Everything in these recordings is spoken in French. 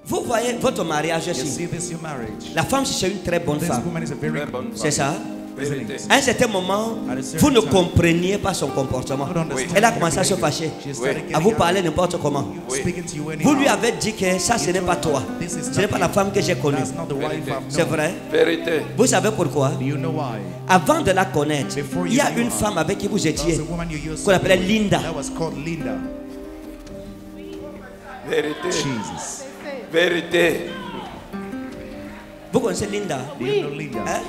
Vous voyez votre mariage ici. La femme, c'est une très bonne femme. C'est ça? À un certain moment, vous ne compreniez pas son comportement. Elle a commencé à se fâcher, à vous parler n'importe comment. Vous lui avez dit que ça, ce n'est pas toi. Ce n'est pas la femme que j'ai connue. C'est vrai? Vous savez pourquoi? Avant de la connaître, il y a une femme avec qui vous étiez, qu'on appelait Linda. Vérité. Vérité. Vous connaissez Linda? Oui. Hein?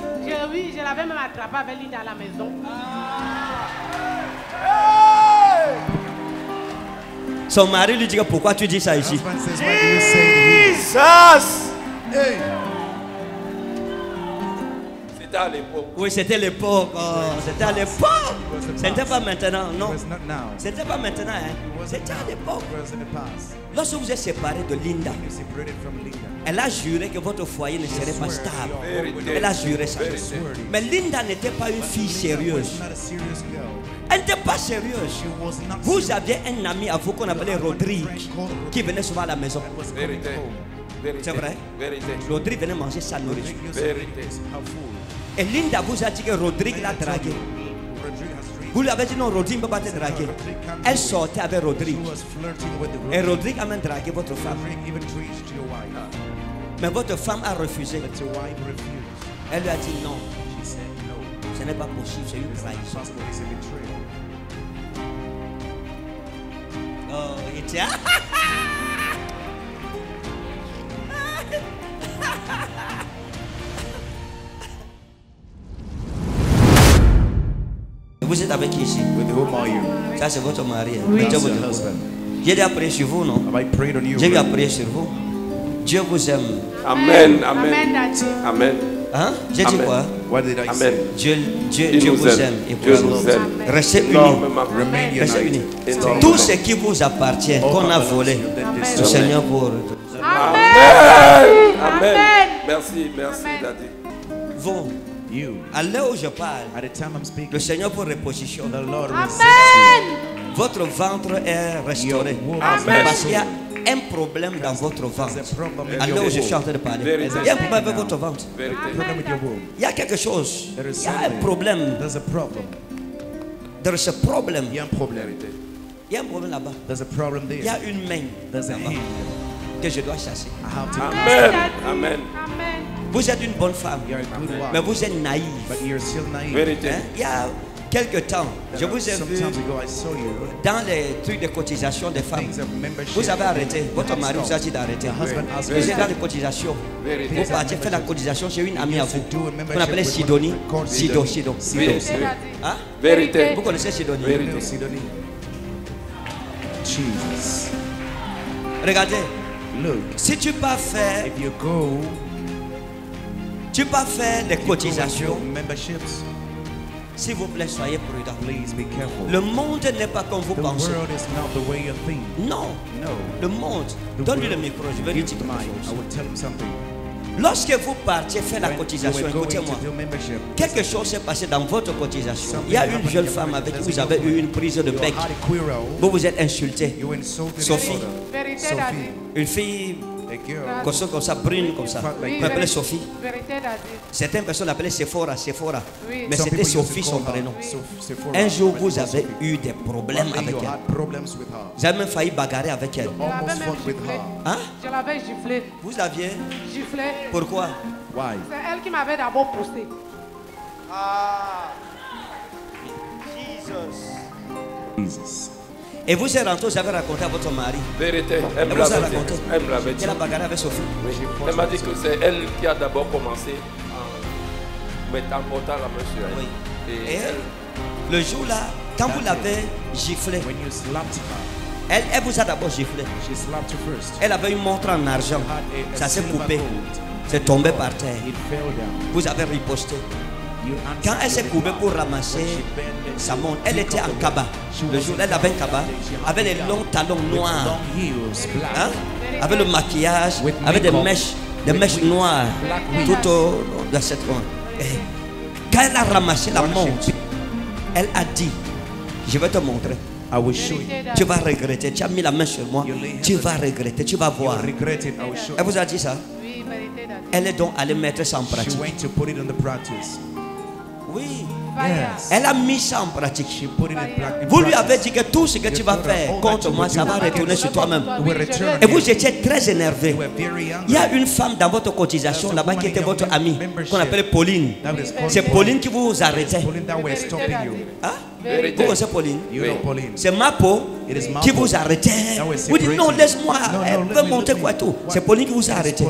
Oui, je l'avais même attrapé avec Linda à la maison. Son mari lui dit que pourquoi tu dis ça ici? C'était à l'époque. Oui, c'était l'époque. Oh, c'était à l'époque. C'était pas maintenant, non. C'était pas maintenant, hein. C'était à l'époque. Lorsque vous êtes séparés de Linda, elle a juré que votre foyer ne serait pas stable. Elle a juré ça. Mais Linda n'était pas une fille sérieuse. Elle n'était pas sérieuse. Vous aviez un ami à vous qu'on appelait Rodrigue, qui venait souvent à la maison. Vérité. C'est vrai? Vérité. Rodrigue venait manger sa nourriture. Vérité. Et Linda vous a dit que Rodrigue l'a dragué. Vous lui avez dit non, Rodrigue ne peut pas te draguer. Elle sortait avec Rodrigue. Et Rodrigue a même dragué votre femme. Mais votre femme a refusé. Elle lui a dit non. Ce n'est pas possible, c'est une trahison. Oh, il tient. Vous êtes avec qui ici? Ça c'est votre mari. Oui. J'ai déjà prié sur vous, non? J'ai déjà prié sur vous. Dieu vous aime. Amen. Amen. Amen, Daddy. Amen. Hein? J'ai dit Amen. quoi? Amen. Dieu vous aime. Et Dieu vous aime. restez unis. Restez unis. Tout ce qui vous appartient, qu'on a volé, le Seigneur vous retourne. Amen. Amen. Merci, merci, Daddy. Vous, à l'heure où je parle, le Seigneur vous repositionne. Amen. Votre ventre est restauré. Amen. Parce qu'il y a un problème dans votre ventre. À l'heure où je suis en train de parler, il y a un problème avec votre ventre. Il y a quelque chose. Il y a un problème. There is a problem. Il y a un problème. Il y a un problème là-bas. There's a problem there. Il y a une main There's a là-bas hand. que je dois chasser. I have to. Amen. Amen. Amen. Vous êtes une bonne femme, You're a good mais wife, vous êtes naïve. but you're still naive. Vérité. Hein? Il y a quelque temps, je vous ai vu Sometimes ago, I saw you. dans les trucs de cotisation des femmes. Things of membership. Vous avez arrêté. Votre mari vous a dit d'arrêter. The husband asked Vous me êtes dans les cotisations. Vérité. Vous partiez faire la cotisation chez une amie à vous. do a Qu'on membership appelait with Sidonie. one called Sido. Vérité. Hein? Vérité. Vous connaissez Sidonie? Vérité. Sidonie. Jesus. Regardez, Look, si tu pas faire, if you go, tu pas faire les you go with cotisations, your memberships, s'il vous plaît, soyez prudents. please be careful. Le monde n'est pas comme vous The pensez. world is not the way you think. Non, No. le monde. The Donne-lui le world- micro, je vais lui Give dire mine. quelque I chose. will tell him something. Lorsque vous partiez faire la When you cotisation, were going écoutez-moi, to do membership, quelque chose s'est passé dans votre cotisation. Il y a une jeune femme avec qui vous avez eu une prise de you bec. had a quarrel, Vous vous êtes insulté. you insulted Sophie. your brother. Vérité, Daddy. Une fille A girl. comme ça, brune comme ça. Oui, On l'appelait Sophie. Vérité, Daddy. Certaines personnes l'appelaient Sephora. Oui. Mais Some c'était people used to Sophie call son her prénom. Sephora, Un jour, but vous it was avez Sophie. eu des problèmes One day avec you elle. had problems with her. Vous avez même failli bagarrer avec elle. You Je l'avais almost même fought with giflé. her. Hein? Je l'avais giflé. Vous aviez. Giflé. Pourquoi? Why? C'est elle qui m'avait d'abord poussé. Jesus. Et vous êtes rentré, vous avez raconté à votre mari. Vérité. Elle Elle me vous a l'avait dit. raconté. Elle me l'avait dit. Elle a bagarré avec Sophie. Oui. Elle m'a dit que c'est elle qui a d'abord commencé en mettant portant la main sur elle. Oui. Et Et elle, le jour-là, quand vous l'avez giflé, When you slapped her, elle vous a d'abord giflé. she slapped you first. Elle avait une montre en argent. Had a Ça s'est silver coupé. gold. C'est tombé par terre. It fell down. Vous avez riposté. You Quand answered elle s'est with coupée mouth. pour ramasser When she bent sa to montre, elle pick était up en the cabas. gold, Le she jour, was elle avait un in cabas she had avec les down longs talons with noirs. long heels, black. Hein? Avec le maquillage, With avec des makeup, mèches with noires black tout au long de cette montre. Et quand elle a ramassé la When she montre, elle a dit, je vais te montrer. I will show you. Tu vas regretter. Tu as mis la main sur moi. Tu vas regretter. Tu vas voir. Regret it. I will show Elle vous a dit ça? Oui, vérité daddy. Elle est donc allée mettre ça en you. She pratique. went to put it on the practice. Oui. Yes. Elle a mis ça en pratique. She put it in practice. Vous lui avez dit que tout ce que tu vas faire contre moi, ça va retourner sur toi-même. will return. Et vous étiez très énervé. You were very young. Il y a une femme dans votre cotisation là-bas qui était votre amie, qu'on appelait Pauline. C'est Pauline qui vous arrêtait. Pauline that were stopping you. Hein? Vérité. Vous connaissez Pauline? You know Pauline. C'est ma peau It is ma qui peau. vous arrêtait. Vous dites non, laisse-moi. Elle peut monter quoi tout. C'est Pauline qui vous a arrêté.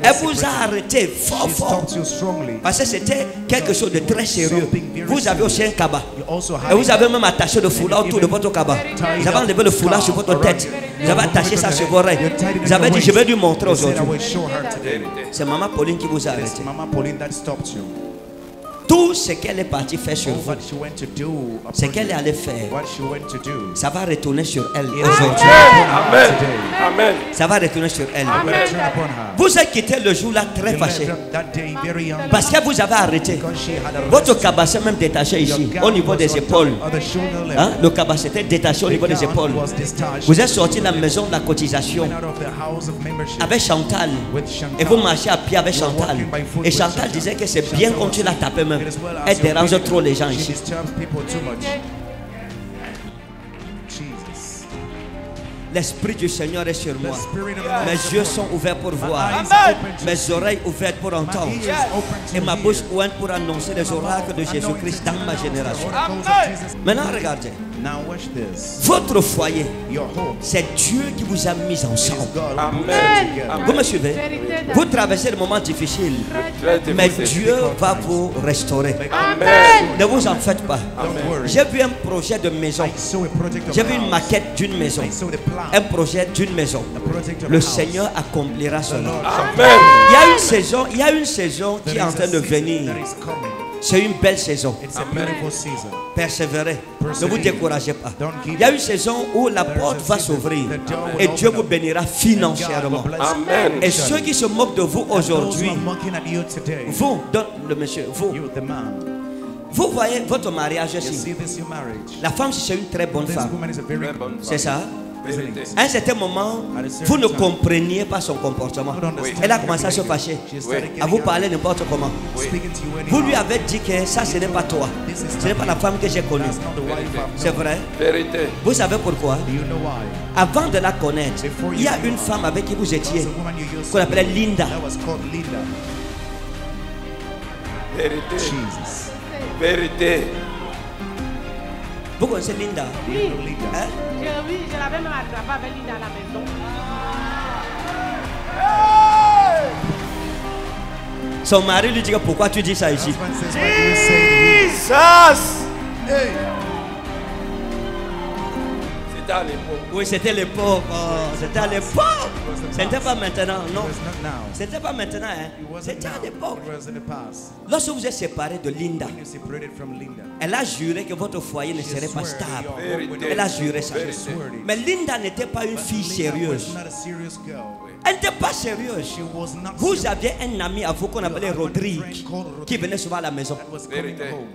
Elle vous a arrêté fort, She fort. stopped you strongly. Parce que c'était quelque chose de très sérieux. Vous avez aussi un cabas. You also Et vous had avez même attaché le foulard autour de votre cabas. Vous avez enlevé le foulard sur votre tête. Vous avez attaché ça sur vos oreilles. Vous avez dit, je vais lui montrer you said I aujourd'hui. will show her today. Vérité. C'est maman Pauline qui vous a It is arrêté. Mama Pauline that stopped you. Tout ce qu'elle est partie faire sur All vous, what she went to do, ce qu'elle est allée faire, what she went to do, ça va retourner sur elle it is aujourd'hui. Amen. today. Amen. Ça va retourner sur elle. Amen. Turn upon her. Vous êtes quitté le jour-là très You fâché. left that day very young Parce que vous avez arrêté. because she had a Votre cabas est même détaché ici, au niveau des épaules. On the shoulder level. Hein? Le cabas était détaché au niveau des épaules. Was discharged. Vous êtes sorti de la maison de la cotisation Out of the house of membership avec Chantal. with Chantal. Et vous marchez à pied avec Chantal. Et Chantal disait que c'est bien quand tu l'as tapé même. Elle dérange trop les gens She ici. disturbs people too much. Jesus. L'Esprit du Seigneur est sur The moi. Spirit of the Lord Mes is yeux upon sont ouverts pour me. My voir. eyes are open to Mes see. oreilles ouvertes pour My entendre. ears open to Et ma hear. bouche ouverte pour annoncer les oracles de Jésus-Christ dans ma génération. Oracles of Jesus. Maintenant, regardez. Now watch this. Votre foyer, Your home c'est Dieu qui vous a mis is ensemble. God who Amen. puts it together. Vous me suivez? Vérité Vous daddy. traversez des moments difficiles, Très mais difficile. Dieu va vous restaurer. Amen. Ne vous en faites pas. Don't worry. J'ai vu un projet de maison. I saw a project of J'ai vu une house. maquette d'une maison. I saw the plan. Un projet d'une maison. A project of Le house. Seigneur accomplira The cela. Lord Amen. Il y a une saison qui est en train de venir. that is coming. C'est une belle saison. It's a beautiful season. Persévérez. Ne vous découragez pas. Don't give Il y a une saison où la porte va s'ouvrir et Dieu vous bénira financièrement. Amen. Et ceux qui se moquent de vous Those who aujourd'hui, are mocking at you today, vous, le monsieur, vous, you the man, vous voyez votre mariage you ici. see this your marriage. La femme, c'est une très bonne This femme. woman is a very Très bonne C'est ça? Vérité. À un certain moment, vous ne compreniez pas son comportement. Elle a commencé à se fâcher, à vous parler n'importe comment. speaking to you anyhow. Vous lui avez dit que ça, ce n'est pas toi. Ce n'est pas la femme que j'ai connue. That's not the wife I've C'est known. vrai. Vérité. Vous savez pourquoi? Do you know why? Avant de la connaître, il y a une femme avec qui vous étiez, There's a woman you used qu'on to appelait know Linda. that was called Linda. Vérité. Jesus. Vérité. Vous connaissez Linda? Do you know Linda? Hein? Oui, je l'avais même attrapé avec lui dans la maison. Son mari lui dit que pourquoi tu dis ça ici? Husband says, why do you say Jesus. to him, hey, C'était à l'époque. Oui, c'était l'époque. Oh, c'était à l'époque. Ce n'était pas maintenant, non. it was not now. C'était pas maintenant, hein. It wasn't C'était à now. l'époque. It was in the past. Lorsque vous êtes séparé de Linda, When you separated from Linda, elle a juré que votre foyer ne serait pas swear that stable. your home would Elle a juré ça. Vérité. swear it. Mais Linda n'était pas une fille Linda sérieuse. was not a serious girl. Elle n'était pas sérieuse. She was not Vous serious. aviez un ami à vous qu'on appelait Rodrigue, qui venait souvent à la maison. That was coming Vérité. home.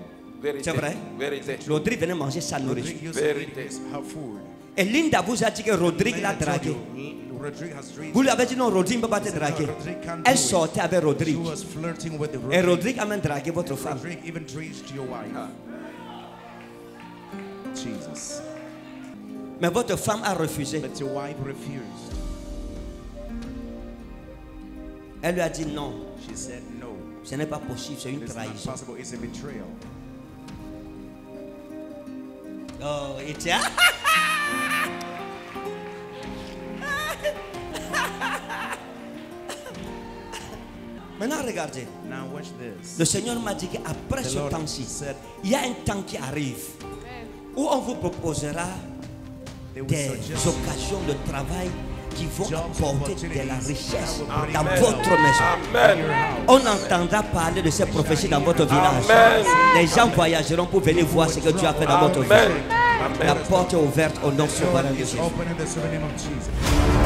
Vérité. C'est vrai? Vérité. Rodrigue venait manger sa nourriture. Rodrigue used to Vérité. eat her food. Et Linda vous a dit que Rodrigue l'a Linda told dragué. you, Rodrigue has treated Vous lui avez dit non, Rodrigue ne peut pas te draguer. Elle sortait avec She Rodrigue. was flirting with the Et Rodrigue. Rodrigue a même dragué votre femme. Rodrigue even treated your wife. Jesus. Mais votre femme a refusé. But your wife refused. Elle lui a dit non, She said no. ce n'est pas possible, c'est une It's not trahison. possible. It's a betrayal. Oh, et tiens. Maintenant, regardez. Now watch this. Le Seigneur m'a dit qu'après The ce Lord temps-ci, said il y a un temps qui arrive où on vous proposera they will des suggest occasions de travail qui vont jobs, apporter de la opportunities richesse that will bring dans Amen. votre maison. Amen. your house. On entendra parler de ces prophéties dans votre village. Amen. Les gens voyageront pour venir voir ce que Dieu a fait dans votre Amen. vie. La Amen. porte est ouverte au nom souverain de Jésus. Open in the name of Jesus.